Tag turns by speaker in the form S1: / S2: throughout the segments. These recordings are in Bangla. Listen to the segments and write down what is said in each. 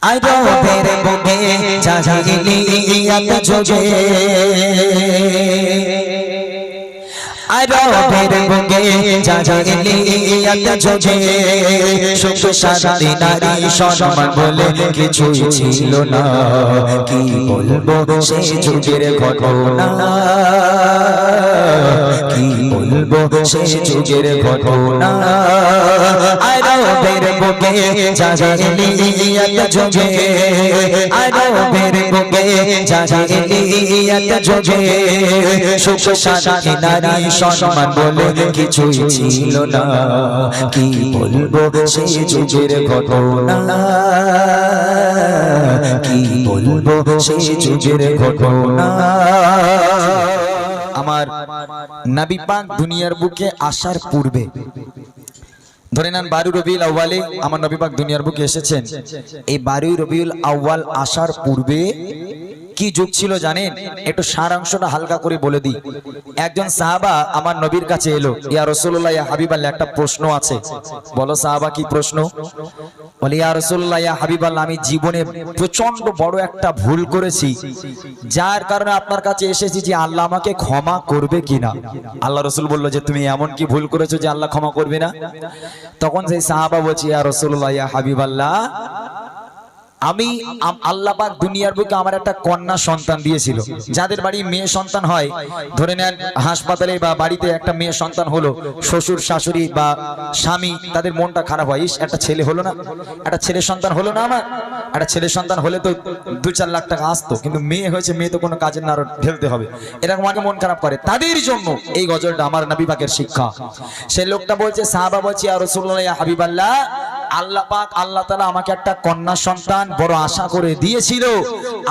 S1: আরবের বুকে জাহিলিয়াত যুগে আরবের বুকে জাহিলিয়াত যুগে সুখ শান্তি নারী সম্মান বলে কিছুই ছিল না। কি বলবো সেই যুগের ঘটনা, কি বলবো সেই যুগের ঘটনা। আরবের বুকে জাহিলিয়াত যুগে আরবের বুকে জাহিলিয়াত যুগে সুখ শান্তি নারী সম্মান বলে কিছুই ছিল না। কি বলবো সেই যুগের ঘটনা, কি বলবো সেই যুগের ঘটনা। আমার নবী পাক দুনিয়ার বুকে আসার পূর্বে, ধরে নেন 12 রবিউল আউয়ালে আমার নবী পাক দুনিয়ার বুকে এসেছেন। এই 12 রবিউল আউয়াল আসার পূর্বে কি যুগ ছিল জানেন? একটু সারাংশটা হালকা করে বলে দিই। একজন সাহাবা আমার নবীর কাছে এলো, ইয়া রাসূলুল্লাহ ইয়া হাবিবাল্লাহ, একটা প্রশ্ন আছে। বলো সাহাবা, কি প্রশ্ন? বলে, ইয়া রাসূলুল্লাহ ইয়া হাবিবাল্লাহ, আমি জীবনে প্রচন্ড বড় একটা ভুল করেছি, যার কারণে আপনার কাছে এসেছি যে আল্লাহ আমাকে ক্ষমা করবে কিনা। আল্লাহ রাসূল বলল যে তুমি এমন কি ভুল করেছো যে আল্লাহ ক্ষমা করবে না? তখন সেই সাহাবা বলছে, ইয়া রাসূলুল্লাহ ইয়া হাবিবাল্লাহ, আমি আল্লাহ পাক দুনিয়ার বুকে আমার একটা কন্যা সন্তান দিয়েছিল। যাদের বাড়ি মেয়ে সন্তান হয়, ধরে নেন হাসপাতালে বা বাড়িতে একটা মেয়ে সন্তান হলো, শ্বশুর শাশুড়ি বা স্বামী তাদের মনটা খারাপ হয়, একটা ছেলে হলো না, একটা ছেলে সন্তান হলো না। আমার একটা ছেলে সন্তান হলে তো 2-4 লাখ টাকা আসতো, কিন্তু মেয়ে হয়েছে, মেয়ে তো কোনো কাজের না, আরো ঢেলতে হবে, এরকম আগে মন খারাপ করে। তাদের জন্য এই গজলটা আমার নবী পাকের শিক্ষা। সে লোকটা বলছে, সাহাবা বলছে, ইয়া রাসূলুল্লাহ ইয়া হাবিবাল্লাহ, আল্লাহ পাক আল্লাহ তাআলা আমাকে একটা কন্যা সন্তান বড় আশা করে দিয়েছিল,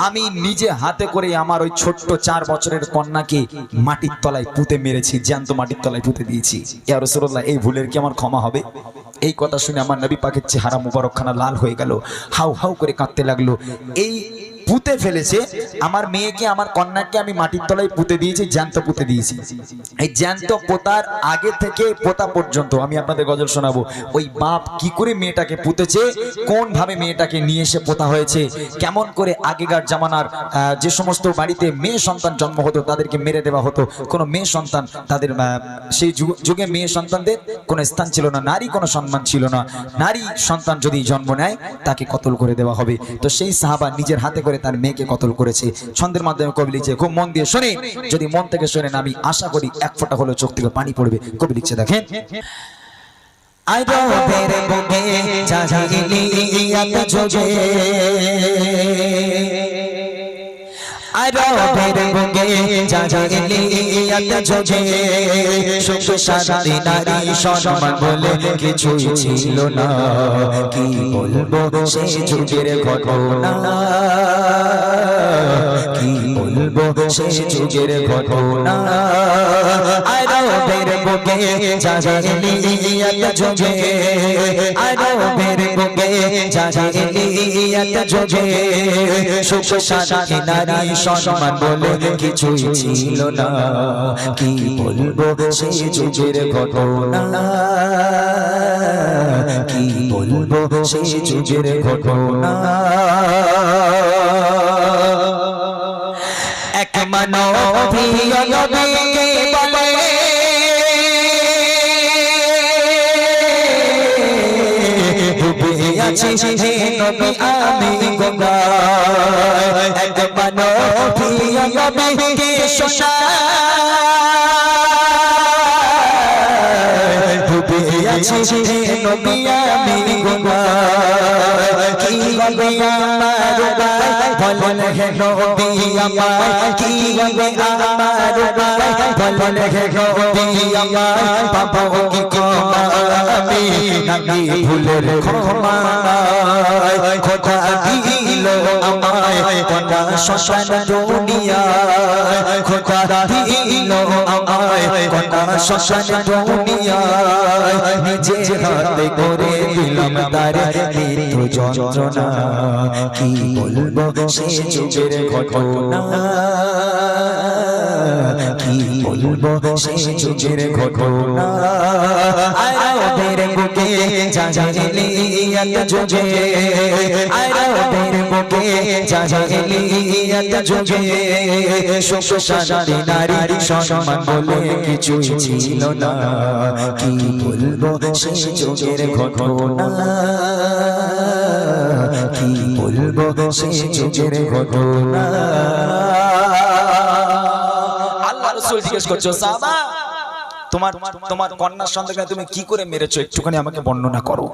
S1: আমি নিজে হাতে করে আমার ওই ছোট্ট 4 বছরের কন্যাকে মাটির তলায় পুঁতে মেরেছি, জ্যান্ত মাটির তলায় পুঁতে দিয়েছি। ইয়া রাসূলুল্লাহ, এই ভুলের কি আমার ক্ষমা হবে? এই কথা শুনে আমার নবী পাকের চেহারা মুবারকখানা লাল হয়ে গেল, হাউ হাউ করে কাঁদতে লাগলো। এই পুঁতে ফেলেছে আমার মেয়েকে, আমার কন্যাকে আমি মাটির তলায় পুঁতে দিয়েছি, জ্যান্ত পুঁতে দিয়েছি। এই জ্যান্ত পোতার আগে থেকে পোতা পর্যন্ত আমি আপনাদের গজল শোনাবো। ওই বাপ কি করে মেয়েটাকে পুঁতেছে, কোন ভাবে মেয়েটাকে নিয়ে এসে পোতা হয়েছে, কেমন করে আগেকার জামানার যে সমস্ত বাড়িতে মেয়ে সন্তান জন্ম হতো তাদেরকে মেরে দেওয়া হতো। কোনো মেয়ে সন্তান তাদের সেই যুগে মেয়ে সন্তানদের কোনো স্থান ছিল না, নারী কোনো সম্মান ছিল না। নারী সন্তান যদি জন্ম নেয় তাকে কতল করে দেওয়া হবে। তো সেই সাহাবা নিজের হাতে করে তার মেয়েকে কতল করেছে। ছন্দের মাধ্যমে কবি লিখছে, খুব মন দিয়ে শুনে, যদি মন থেকে শোনেন আমি আশা করি 1 ফোঁটা হলেও চোখ থেকে পানি পড়বে। কবি লিখছে, দেখেন, আরবের বুকে জাহিলিয়াত যুগে আরবের বুকে জাহিলিয়াত যুগে সুখ শান্তি নারী সম্মান বলে কিছুই ছিল না। কি বলবো সেই যুগের ঘটনা, কি বলবো সেই যুগের ঘটনা। আরবের বুকে জাহিলিয়াত যুগে আরবের বুকে জাহিলিয়াত যুগে সুখ শান্তি নারী সম্মান বলে কিছুই ছিল না। কি বলবো সেই যুগের ঘটনা, কি বলবো সেই যুগের ঘটনা। এক মানবী নবীকে বলে, ডুবে আছি হে নবী আমি গুনাহ। এক মানবী নবীকে শোনায়, ডুবে আছি হে নবী আমি গুনাহ। কি হবে আমার উপায় বলেন হে নবী আমার, কি হবে আমার উপায় বলেন হে নবী আমার। পাবো কি ক্ষমা আমি নাকি ভুলের ক্ষমা, খোদা দিল আমায় কন্যা শ্মশান দুনিয়ায়, খোদা দিল আমায় কন্যা শ্মশান দুনিয়ায়। নিজে হাতে করে দিলাম তার মৃত্যু যন্ত্রণা। কি বলবো সেই যুগের ঘটনা, কি বলবো সেই যুগের ঘটনা। আরবের বুকে জাহিলিয়াত যুগে আরবের বুকে জাহেলিয়াত যুগে সুখ শান্তি নারীর সম্মান বলে কিছু ছিল না কি বলবো সেই যুগের ঘটনা কি বলবো সেই যুগের ঘটনা আল্লাহ রাসূল জিজ্ঞেস করছো সাহাবা তোমার কন্যার সন্তানকে তুমি কি করে মেরেছো একটুখানি আমাকে বর্ণনা করো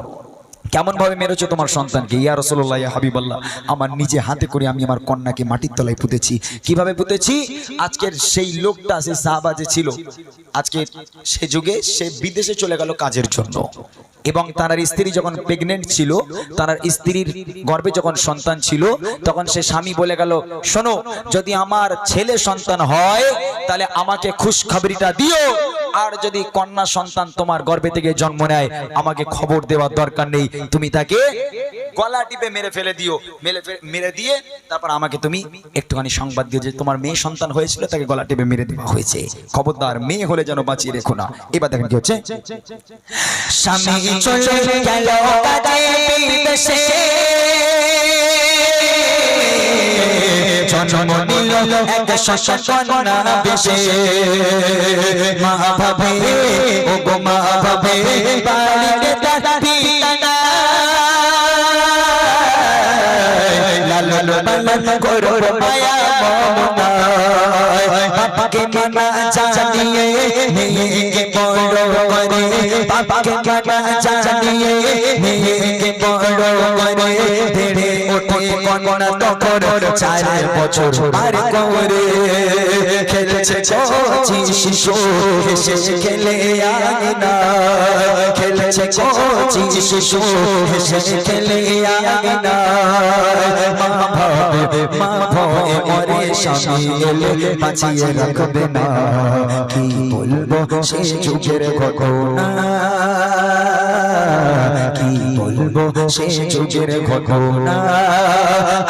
S1: কেমন ভাবে মেরেছো তোমার সন্তানকে ইয়া রাসূলুল্লাহ ইয়া হাবিবাল্লাহ আমার নিজে হাতে করে আমি আমার কন্যাকে মাটির তলায় পুঁতেছি কিভাবে পুঁতেছি আজকের সেই লোকটা সেই সাহাবা যে ছিল আজকে সে যুগে সে বিদেশে চলে গেল কাজের জন্য এবং তার স্ত্রী যখন প্রেগন্যান্ট ছিল তার স্ত্রীর গর্ভে যখন সন্তান ছিল তখন সে স্বামী বলে গেল শোনো যদি আমার ছেলে সন্তান হয় তাহলে আমাকে খুশখবরিটা দিও আর যদি কন্যা সন্তান তোমার গর্ভে থেকে জন্ম নেয় আমাকে খবর দেওয়ার দরকার নেই তুমি তাকে গলা টিপে মেরে ফেলে দিও মেরে দিয়ে তারপর আমাকে তুমি একটুখানি সংবাদ দিও যে তোমার মেয়ে সন্তান হয়েছিল তাকে গলা টিপে মেরে দেওয়া হয়েছে খবরদার মেয়ে হলে যেন বাঁচিয়ে রেখো না এবার দেখেন কি হচ্ছে স্বামী চলে গেল কাজে বিদেশে জন্ম নিল এক সন্তান বেশে মা ভাবে ও গো মা ভাবে বাড়িতে দাদি না লালন পালন করো মায়া মমতা বাবাকে মানা জানিয়ে মেয়েকে বড় করে বাবাকে মানা জানিয়ে মেয়েকে বড় করে বেড়ে ওঠে কন্যা তখন 4 বছর পার করে খেলেছে কচি শিশু হেসে খেলে আঙিনা খেলেছে কচি শিশু হেসে খেলে আঙিনা মা ভয়ে মরে স্বামী এলে বাঁচিয়ে রাখবে না কি বলবো সেই যুগের ঘটনা কি বলবো সেই যুগের ঘটনা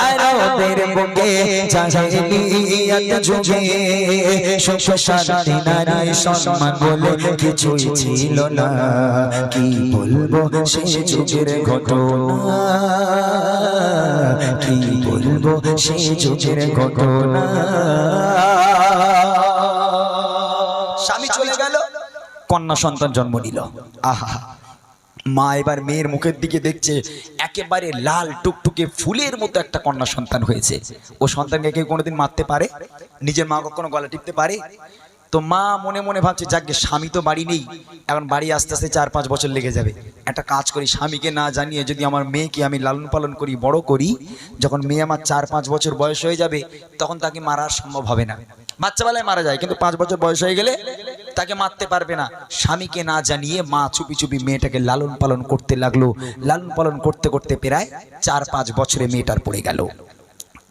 S1: আরবের বুকে জাহেলিয়াত যুগে সুখ শান্তি নারী সম্মান বলে কিছু ছিল না কি বলবো সেই যুগের ঘটনা কি বলবো সেই যুগের ঘটনা স্বামী চলে গেল কন্যা সন্তান জন্ম নিল আহা মা এবার মেয়ের মুখের দিকে দেখছে একেবারে লাল টুকটুকে ফুলের মতো একটা কন্যা সন্তান হয়েছে ও সন্তানকে কেউ কোনোদিন মারতে পারে নিজের মা কখনো গলা টিপতে পারে তো মা মনে মনে ভাবছে যাকে স্বামী তো বাড়ি নেই এখন বাড়ি আস্তে আস্তে 4-5 বছর লেগে যাবে একটা কাজ করি স্বামীকে না জানিয়ে যদি আমার মেয়েকে আমি লালন পালন করি বড় করি যখন মেয়ে আমার 4-5 বছর বয়স হয়ে যাবে তখন তাকে মারা সম্ভব হবে না বাচ্চাবেলায় মারা যায় কিন্তু 5 বছর বয়স হয়ে গেলে তাকে মারতে পারবে না স্বামীকে না জানিয়ে মা চুপি চুপি মেয়েটাকে লালন পালন করতে লাগলো লালন পালন করতে করতে প্রায় 4-5 বছরে মেয়েটার পড়ে গেল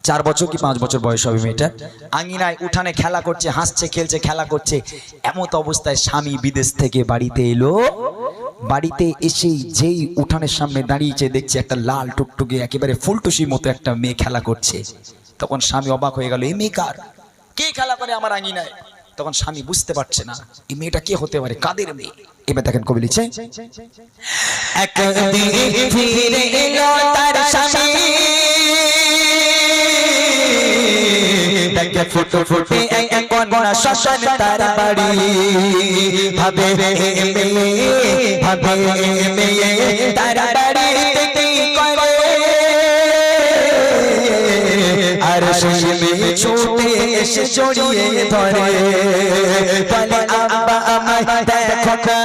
S1: 4 বছর কি 5 বছর বয়স হবে মেয়েটার আঙিনায় উঠানে খেলা করছে হাসছে খেলছে খেলা করছে এমত অবস্থায় স্বামী বিদেশ থেকে বাড়িতে এলো বাড়িতে এসে যেই উঠানের সামনে দাঁড়িয়েছে দেখছে একটা লাল টুকটুকে একেবারে ফুলটুসির মতো একটা মেয়ে খেলা করছে তখন স্বামী অবাক হয়ে গেল এই মেয়ে কার কে খেলা করে আমার আঙিনায় তখন স্বামী বুঝতে পারছে না এই মেয়েটা কে হতে পারে কাদের মেয়ে এবার দেখেন কবি লিখছে একদিন ফিরে এলো তার স্বামী দেখে ফুটো ফুটে এক কন্যা শ্মশান তার বাড়ি ভাবে মেয়ে তার বাড়িতে কি করে আর সেই মেয়ে ছুটে এসে জড়িয়ে ধরে বলে আব্বা আমায় দেখো না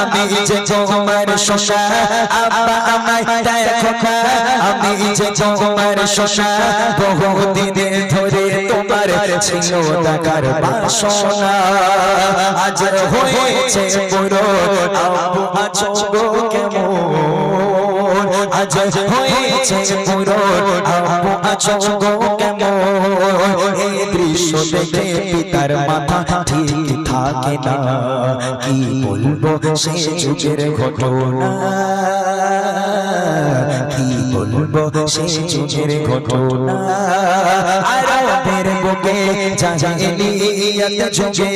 S1: আমি যে তোমার শোষা আব্বা আমায় দেখো না আমি যে তোমার শোষা বহুদিন ধরে তোমার ছিল দেখার বাসনা আজ হয়েছে পুরো আব্বু আছো গো কেমন আজ হয়েছে পুরো আব্বু আছো গো কেমন এই দৃশ্য দেখে পিতার মাথা ঠিক থাকে না কি বলবো সেই যুগের ঘটনা কি বলবো সেই যুগের ঘটনা আরবের বুকে জাহিলিয়ত যুগে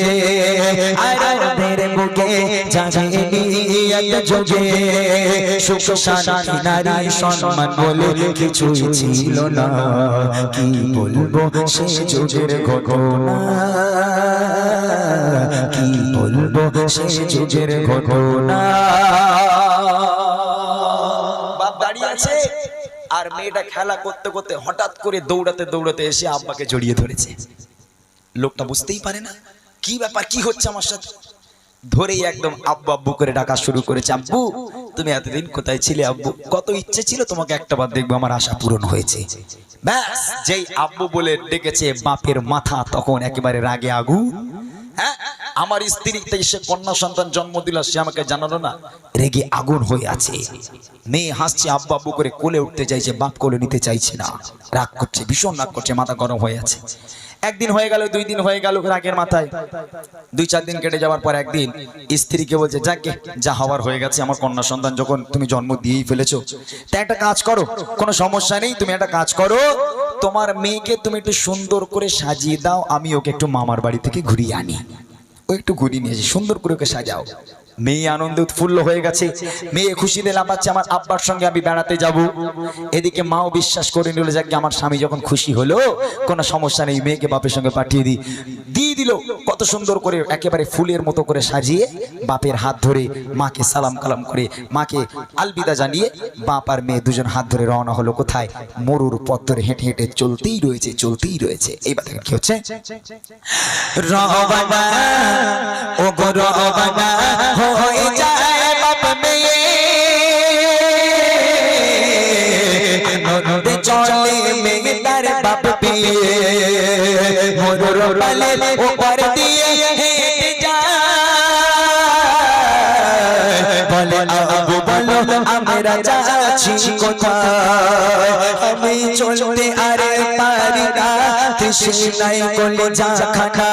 S1: আরবের বুকে জাহিলিয়ত যুগে সুখ শান্তি নারী সম্মান বলে কিছুই ছিল না কি বলবো সে যুগের ঘটনা কি বলবো সে যুগের ঘটনা বাপ দাঁড়িয়ে আছে আর মেয়েটা খেলা করতে করতে হঠাৎ করে দৌড়াতে দৌড়াতে এসে আব্বাকে জড়িয়ে ধরেছে লোকটা বুঝতেই পারে না কি ব্যাপার কি হচ্ছে আমার সাথে ধরেই একদম আব্বু আব্বু করে ডাকা শুরু করেছে আব্বু তুমি এতদিন কোথায় ছিলে আব্বু কত ইচ্ছে ছিল তোমাকে একটাবার দেখবো আমার আশা পূরণ হয়েছে ব্যাস যেই আব্বু বলে ডেকেছে বাপের মাথা তখন একেবারে রাগে আগুন হ্যাঁ আমার স্ত্রীতে সে কন্যা সন্তান জন্ম দিল সে আমাকে জানালো না রেগে আগুন হয়ে আছে মেয়ে হাসছে আব্বু আব্বু করে কোলে উঠতে চাইছে বাপ কোলে নিতে চাইছে না রাগ করছে ভীষণ রাগ করছে মাথা গরম হয়ে আছে একদিন হয়ে গেল দুই দিন হয়ে গেল রাগের মাথায় দুই চার দিন কেটে যাওয়ার পর একদিন স্ত্রীকে বলছে যাকে যা হওয়ার হয়ে গেছে আমার কন্যা সন্তান যখন তুমি জন্ম দিয়েই ফেলেছো তা একটা কাজ করো কোনো সমস্যা নেই তুমি একটা কাজ করো তোমার মেয়েকে তুমি একটু সুন্দর করে সাজিয়ে দাও আমি ওকে একটু মামার বাড়ি থেকে ঘুরিয়ে আনি ও একটু ঘুরিয়ে নিয়ে সুন্দর করে ওকে সাজাও মেয়ে আনন্দে উৎফুল্ল হয়ে গেছে মেয়ে খুশিতে লাফাচ্ছে আমার আব্বার সঙ্গে আমি বেড়াতে যাব এদিকে মাও বিশ্বাস করে নিল যে আমার স্বামী যখন খুশি হলো কোনো সমস্যা নেই মেয়েকে বাপের সঙ্গে পাঠিয়ে দিয়ে দিল কত সুন্দর করে একেবারে ফুলের মতো করে সাজিয়ে বাপের হাত ধরে মাকে সালাম কালাম করে মাকে আলবিদা জানিয়ে বাপ আর মেয়ে দুজন হাত ধরে রওনা হলো কোথায় মরুর পথ ধরে হেঁটে হেঁটে চলতেই রয়েছে এইবার দেখেন কি হচ্ছে রওনা ও গো রওনা হয়ে যায় বাপ মেয়ে আনন্দে চলে মেয়ে তার বাপ পেয়ে মরুর পালে ওপর দিয়ে হেঁটে যায় বলে আবু বলো আমরা যাচ্ছি কোথায় আমি চলতে আরে পারি না তৃষ্ণায় কলিজা খানা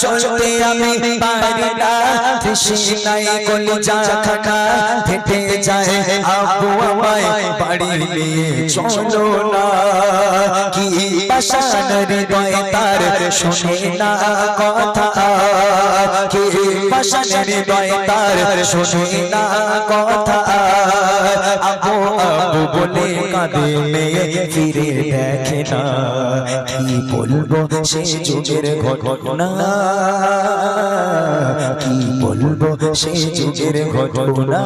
S1: চলতে আমি পারি না তৃষ্ণায় কলিজা খানা হেঁটে যায় আব্বু আমায় বাড়ি নিয়ে চলো না কি পাষাণ হৃদয় তার শুনে না কথা কি পাষাণ হৃদয় তার শুনে না কথা আব্বু আব্বু বলে কাঁদে মেয়ে ফিরে দেখে না কি বলবো সে যুগের ঘটনা কি বলবো সে যুগের ঘটনা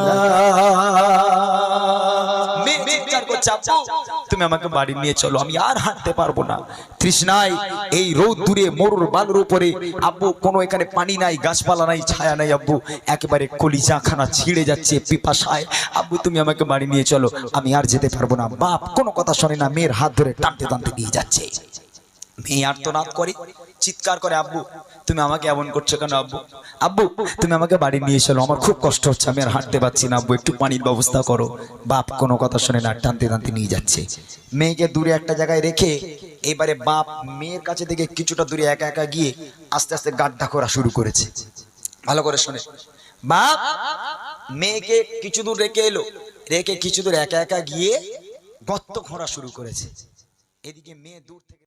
S1: তুমি আমাকে বাড়ি নিয়ে চলো আমি আর হাঁটতে পারবো না তৃষ্ণায় এই রোদ দূরে মরুর বালুর উপরে আব্বু কোনো এখানে পানি নাই গাছপালা নাই ছায়া নাই আব্বু একেবারে কলিজা খানা ছিঁড়ে যাচ্ছে পিপাসায় আব্বু তুমি আমাকে বাড়ি নিয়ে চলো আমি আর যেতে পারবো না বাপ কোনো কথা শোনে না মেয়ের হাত ধরে টানতে টানতে নিয়ে যাচ্ছে মেয়ে আর্তনাদ করে চিৎকার করে আব্বু তুমি আমাকে এমন করছো কেন আব্বু আব্বু তুমি আমাকে বাড়ি নিয়ে চলো আমার খুব কষ্ট হচ্ছে আমি আর হাঁটতে পারছি না আব্বু একটু পানির ব্যবস্থা করো বাপ কোনো কথা শুনে না টানতে টানতে নিয়ে যাচ্ছে মেয়েকে দূরে একটা জায়গায় রেখে এবারে বাপ মেয়ের কাছে থেকে কিছুটা দূরে একা একা গিয়ে আস্তে আস্তে গাড্ডা করা শুরু করেছে ভালো করে শুনে বাপ মেয়েকে কিছু দূর রেখে এলো রেখে কিছু দূর একা একা গিয়ে গর্ত খোঁড়া শুরু করেছে এদিকে মেয়ে দূর থেকে